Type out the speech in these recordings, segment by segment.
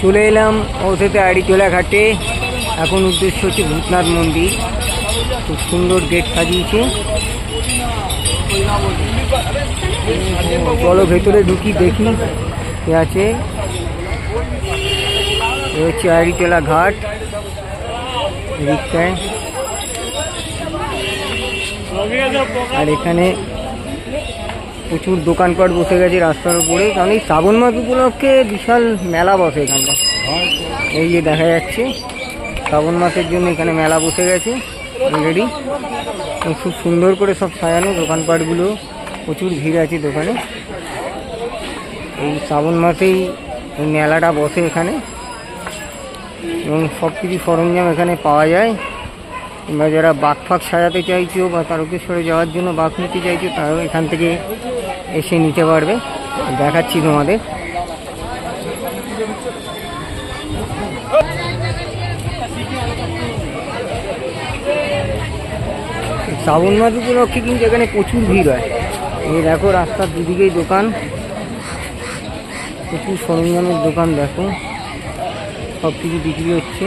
চলে এলাম ওতে আড়িটোলা ঘাটে। এখন উদ্দেশ্য হচ্ছে ভূতনাথ মন্দির। খুব সুন্দর গেট সাজিয়েছে। চলো ভেতরে ঢুকি, দেখি কে আছে। এ হচ্ছে আড়িটোলা ঘাট। এদিকটায় আর এখানে প্রচুর দোকানপাট বসে গেছে রাস্তার উপরে, কারণ এই শ্রাবণ মাস উপলক্ষে বিশাল মেলা বসে এখানটা। এই যে দেখা যাচ্ছে শ্রাবণ মাসের জন্য এখানে মেলা বসে গেছে অলরেডি। খুব সুন্দর করে সব সাজানো দোকানপাটগুলো, প্রচুর ভিড় আছে দোকানে। এই শ্রাবণ মাসেই এই মেলাটা বসে এখানে, এবং সব কিছু সরঞ্জাম এখানে পাওয়া যায়। কিংবা যারা বাঘ ফাঁক সাজাতে চাইছো বা তারকেশ্বরে যাওয়ার জন্য বাঘ নিতে চাইছো, তারাও এখান থেকে এসে নিতে পারবে। দেখাচ্ছি তোমাদের। শ্রাবণ মাস উপলক্ষে কিন্তু এখানে প্রচুর ভিড় হয়। এই দেখো রাস্তার দুদিকেই দোকান, প্রচুর সরঞ্জামের দোকান। দেখো সব কিছু বিক্রি হচ্ছে।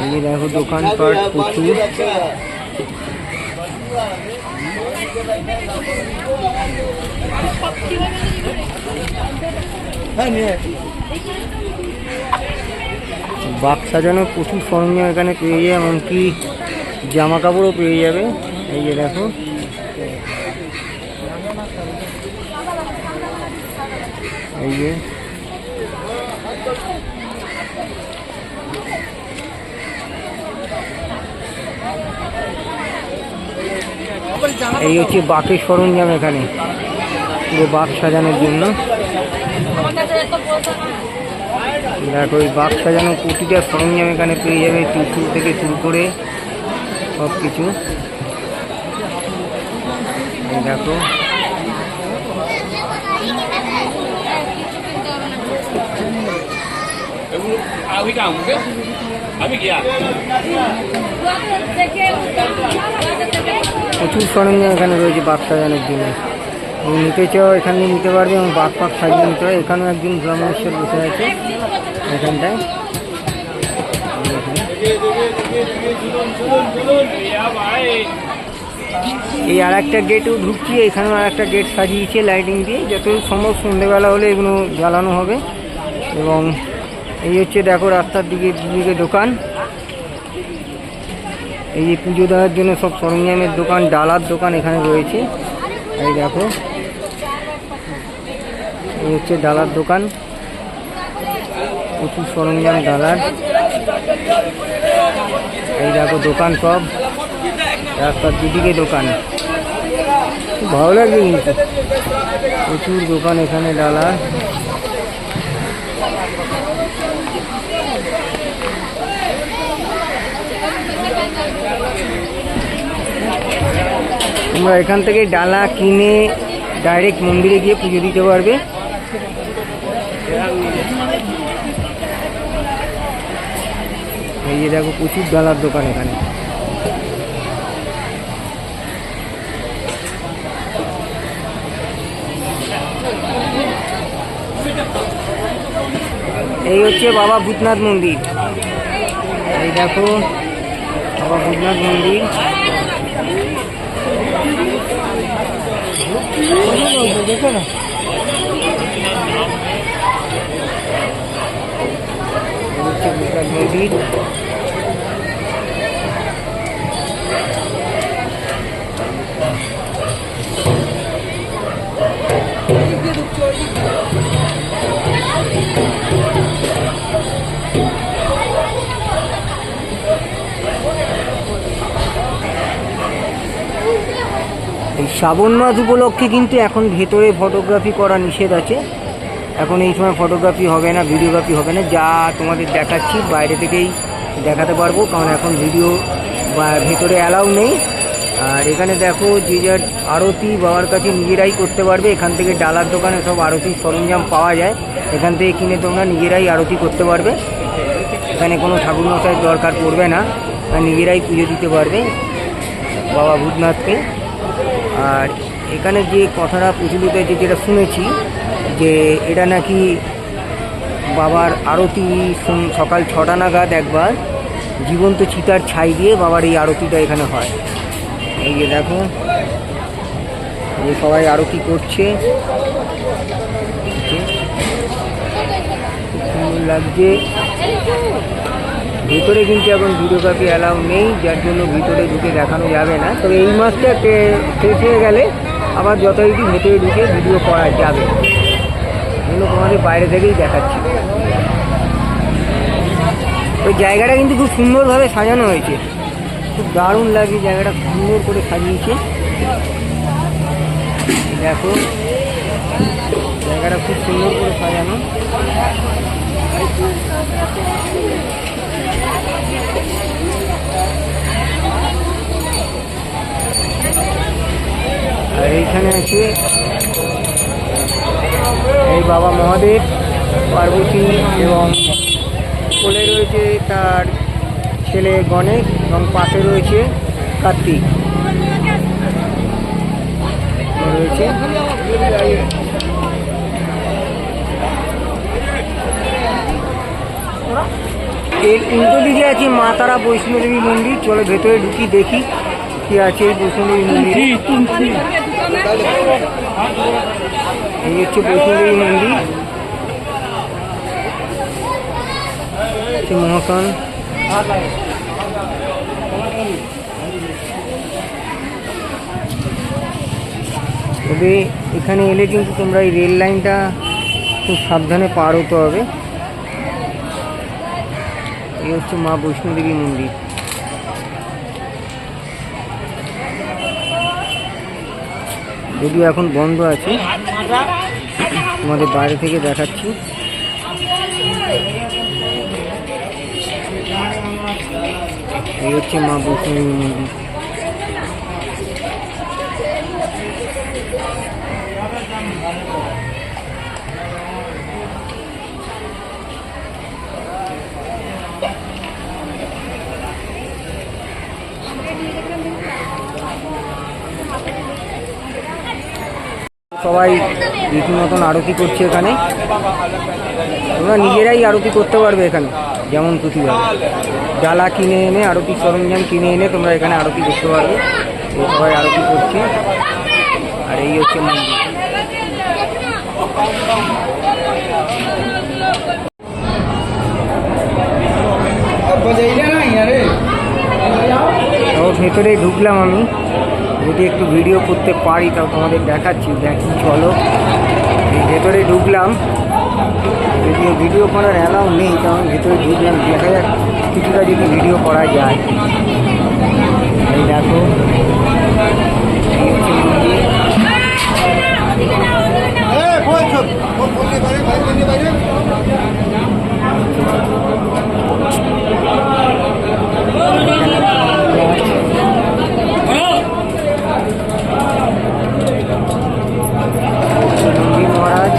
এই যে দেখো দোকানপাট প্রচুর। বাক্স সাজানো প্রচুর সরঞ্জাম এখানে পেয়ে যায়, এমনকি জামা কাপড়ও পেয়ে যাবে। এই যে দেখো এই যে এই হচ্ছে বাঘের সরঞ্জাম এখানে, পুরো বাঘ সাজানোর জন্য। দেখো এই বাঘ সাজানো প্রতিটা সরঞ্জাম এখানে পেয়ে যাবে, ত্রিশূল থেকে শুরু করে সব কিছু। দেখো প্রচুর সরঞ্জাম এখানে রয়েছে বাঘ সাজানোর জন্য। নিতে চাও এখানে নিতে পারবে, এবং বাঘ পাক সাজিয়ে নিতে হয়। এখানেও একজন ব্রাহ্মণেশ্বর বসে আছে এখানটায়। এই আর একটা গেটও ঢুকছি, এখানেও আর একটা গেট সাজিয়েছে লাইটিং দিয়ে, যত সম্ভব সন্ধ্যেবেলা হলে এগুলো জ্বালানো হবে। এবং এই হচ্ছে দেখো রাস্তার দিকে দোকান। এই যে পুজো দেওয়ার জন্য সব সরঞ্জামের দোকান, ডালার দোকান এখানে রয়েছে। এই দেখো এই হচ্ছে ডালার দোকান, প্রচুর সরঞ্জাম ডালার। এই দেখো দোকান সব রাস্তার দুদিকে দোকান, খুব ভালো লাগবে কিন্তু। প্রচুর দোকান এখানে ডালার। তোমরা এখান থেকে ডালা কিনে ডাইরেক্ট মন্দিরে গিয়ে পুজো দিতে পারবে। এই যে দেখো প্রচুর ডালার দোকান এখানে। এই হচ্ছে বাবা ভূতনাথ মন্দির। এই দেখো বাবা ভূতনাথ মন্দির। দেখো না ভূতনাথ মন্দির। এই শ্রাবণ মাস উপলক্ষে কিন্তু এখন ভেতরে ফটোগ্রাফি করা নিষেধ আছে। এখন এই সময় ফটোগ্রাফি হবে না, ভিডিওগ্রাফি হবে না। যা তোমাদের দেখাচ্ছি বাইরে থেকেই দেখাতে পারবো, কারণ এখন ভিডিও বা ভেতরে অ্যালাউ নেই। আর এখানে দেখো যে যার আরতি বাবার কাছে নিজেরাই করতে পারবে। এখান থেকে ডালার দোকানে সব আরতির সরঞ্জাম পাওয়া যায়, এখান থেকে কিনে তোমরা নিজেরাই আরতি করতে পারবে। এখানে কোনো ঠাকুরমশাইয়ের দরকার পড়বে না, নিজেরাই পুজো দিতে পারবে বাবা ভূতনাথকে। আর এখানে যে কথাটা প্রচলিত হয়েছে, যেটা শুনেছি, যে এটা নাকি বাবার আরতি সকাল 6টা নাগাদ একবার জীবন্ত চিতার ছাই দিয়ে বাবার এই আরতিটা এখানে হয়। এই যে দেখো, যে সবাই আরতি করছে, সুন্দর লাগছে। ভিতরে কিন্তু এখন ভিডিওগ্রাফি অ্যালাউ নেই, যার জন্য ভিতরে ঢুকে দেখানো যাবে না। তবে এই মাসটা শেষ হয়ে গেলে আবার যথারীতি ভেতরে ঢুকে ভিডিও করা যাবে। এগুলো তোমাদের বাইরে থেকেই দেখাচ্ছি। ওই জায়গাটা কিন্তু খুব সুন্দরভাবে সাজানো হয়েছে, খুব দারুণ লাগে, জায়গাটা সুন্দর করে সাজিয়েছে। দেখো জায়গাটা খুব সুন্দর করে সাজানো। আর এইখানে আছে এই বাবা মহাদেব, পার্বতী এবং কোলে রয়েছে তার ছেলে গণেশ এবং পাশে রয়েছে কার্তিক রয়েছে। এর উল্টো দিকে আছে মা তারা বৈষ্ণোদেবী মন্দির। চলো ভেতরে ঢুকি, দেখি কি আছে এই বৈষ্ণোদেবী মন্দিরে। এই হচ্ছে বৈষ্ণোদেবী মন্দির, মহাকাল। তবে এখানে এলে কিন্তু তোমরা এই রেল লাইনটা খুব সাবধানে পার হতে হবে। এই হচ্ছে মা বৈষ্ণোদেবী মন্দির। যদিও এখন বন্ধ আছে, তোমাদের বাইরে থেকে দেখাচ্ছি। এই হচ্ছে মা বৈষ্ণোদেবী মন্দির। সবাই রীতিমতন আরতি করছে এখানে। তোমরা নিজেরাই আরতি করতে পারবে এখানে, যেমন খুশিভাবে জ্বালা কিনে এনে, আরতির সরঞ্জাম কিনে এনে তোমরা এখানে আরতি করতে পারবে। সবাই আরতি করছে। আর এই হচ্ছে মন্দির। ভেতরে ঢুকলাম আমি, যদি একটু ভিডিও করতে পারি তাও তোমাদের দেখাচ্ছি। দেখি চলো, ভেতরে ঢুকলাম, যদিও ভিডিও করার অ্যালাউ নেই, কারণ ভেতরে ঢুকলাম, দেখা যাক কিছুটা যদি ভিডিও করা যায়। এই দেখো, এই হচ্ছে মন্দির। মহারাজ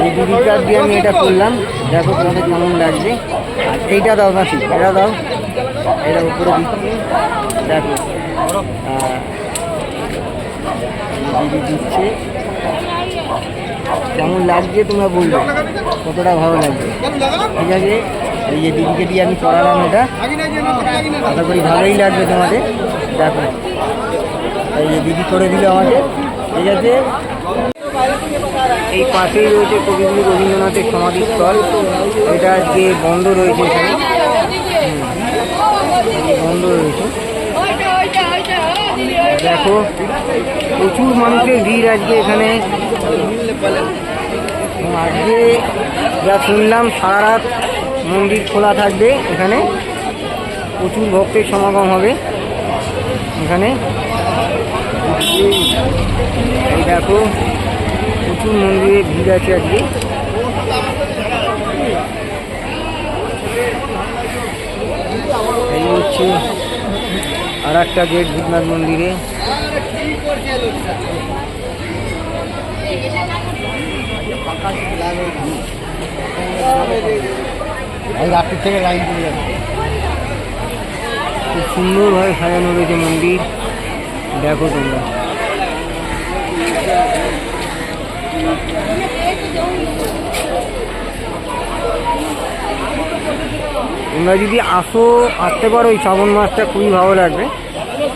এই দিদিটার দিয়ে আমি এটা করলাম, দেখো তোমাদের কেমন লাগবে। আর এইটা দাও নাকি, এটা দাও, এটা উপরে দিচ্ছি, দেখো দিদি দিচ্ছে, কেমন লাগছে তোমরা বলবে, কতটা ভালো লাগবে। ঠিক আছে, এই যে দিদিকে দিয়ে আমি করালাম, এটা আশা করি ভালোই লাগবে তোমাদের। দেখো এই যে দিদি করে দিল আমাকে। ঠিক আছে, এই পাশেই রয়েছে কবিগুরু রবীন্দ্রনাথের সমাধিস্থল। এটা আজকে বন্ধ রয়েছে, এখানে বন্ধ রয়েছে। দেখো প্রচুর মানুষের ভিড় আজকে এখানে। আজকে যা শুনলাম সারা রাত মন্দির খোলা থাকবে, এখানে প্রচুর ভক্তের সমাগম হবে এখানে। এই দেখো প্রচুর মন্দিরে ভিড় আছে আজকে। এই হচ্ছে আর একটা গেট ভূতনাথ মন্দিরে। রাত্রির থেকে লাইন পড়ে যাবে। খুব সুন্দরভাবে সাজানো রয়েছে মন্দির, দেখো তোমরা। তোমরা যদি আসতে পারো, এই শ্রাবণ মাসটা খুবই ভালো লাগবে।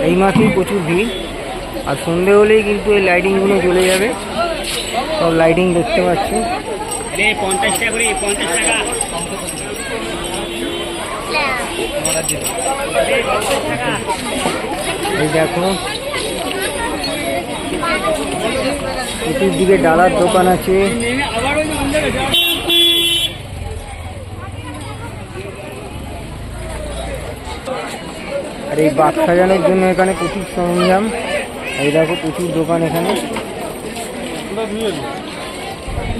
এই মাসেই প্রচুর ভিড়, আর সন্ধে হলেই কিন্তু এই লাইটিংগুলো চলে যাবে। সব লাইটিং দেখতে পাচ্ছি। 50 টাকা করে, 50 টাকা। এই দেখো চতুর্দিকে ডালার দোকান আছে। আর এই বাক্স সাজানোর জন্য এখানে প্রচুর সরঞ্জাম। এই দেখো প্রচুর দোকান এখানে।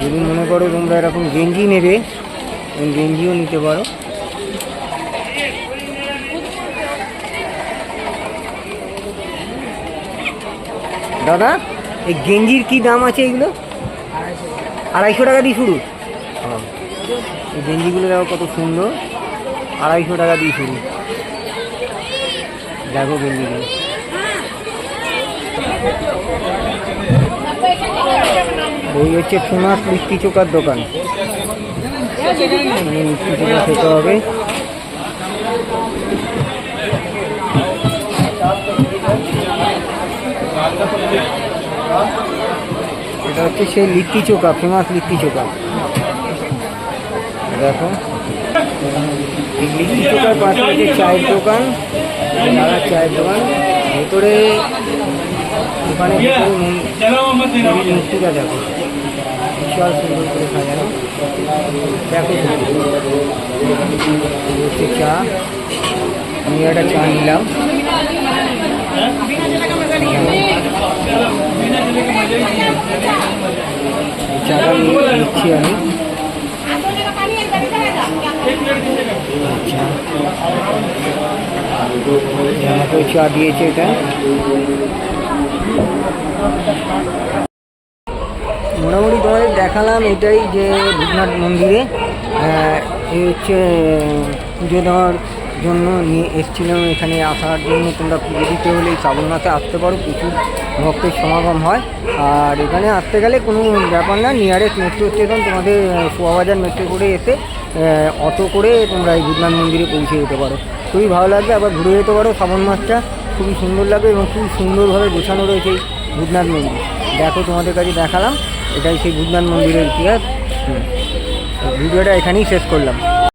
যদি মনে করো তোমরা এরকম গেঞ্জি নেবে, গেঞ্জিও নিতে পারো। দাদা, এই গেঞ্জির কি দাম আছে এগুলো? 250 টাকা দিয়ে শুরু। এই গেঞ্জিগুলো দেখো কত সুন্দর, 250 টাকা দিয়ে শুরু। দেখো গেঞ্জিগুলো। ওই হচ্ছে ফেমাস লিট্টি চোখার দোকান। লিট্টি চোখা খেতে হবে। এটা হচ্ছে সেই লিট্টি চোখা, ফেমাস লিট্টি চোখা। দেখো লিট্টি চোখার পাশে হচ্ছে চায়ের দোকান, দাদার চায়ের দোকান। ভেতরে দোকানে মূর্তিটা দেখো, বিশাল সুন্দর করে সাজানো। দেখো হচ্ছে চা, আমি একটা চা নিলাম। চাটা নিচ্ছি আমি। আচ্ছা, আমাকে চা দিয়েছে এটা। মোটামুটি তোমাদের দেখালাম এটাই, যে ভূতনাথ মন্দিরে এই হচ্ছে পুজো দেওয়ার জন্য নিয়ে এসেছিলাম এখানে। আসার জন্য তোমরা পুজো দিতে হলে এই শ্রাবণ মাসে আসতে পারো, প্রচুর ভক্তের সমাগম হয়। আর এখানে আসতে গেলে কোনো ব্যাপার না, নিয়ারেস্ট মেট্রো স্টেশন তোমাদের শোয়াবাজার মেট্রো করে এসে অটো করে তোমরা এই ভূতনাথ মন্দিরে পৌঁছে যেতে পারো। খুবই ভালো লাগবে, আবার ঘুরে যেতে পারো। শ্রাবণ মাসটা খুবই সুন্দর লাগবে এবং খুব সুন্দরভাবে গোছানো রয়েছে এই ভূতনাথ মন্দির। দেখো তোমাদের কাছে দেখালাম, এটাই সেই ভূতনাথ মন্দিরের ইতিহাস। ভিডিওটা এখানেই শেষ করলাম।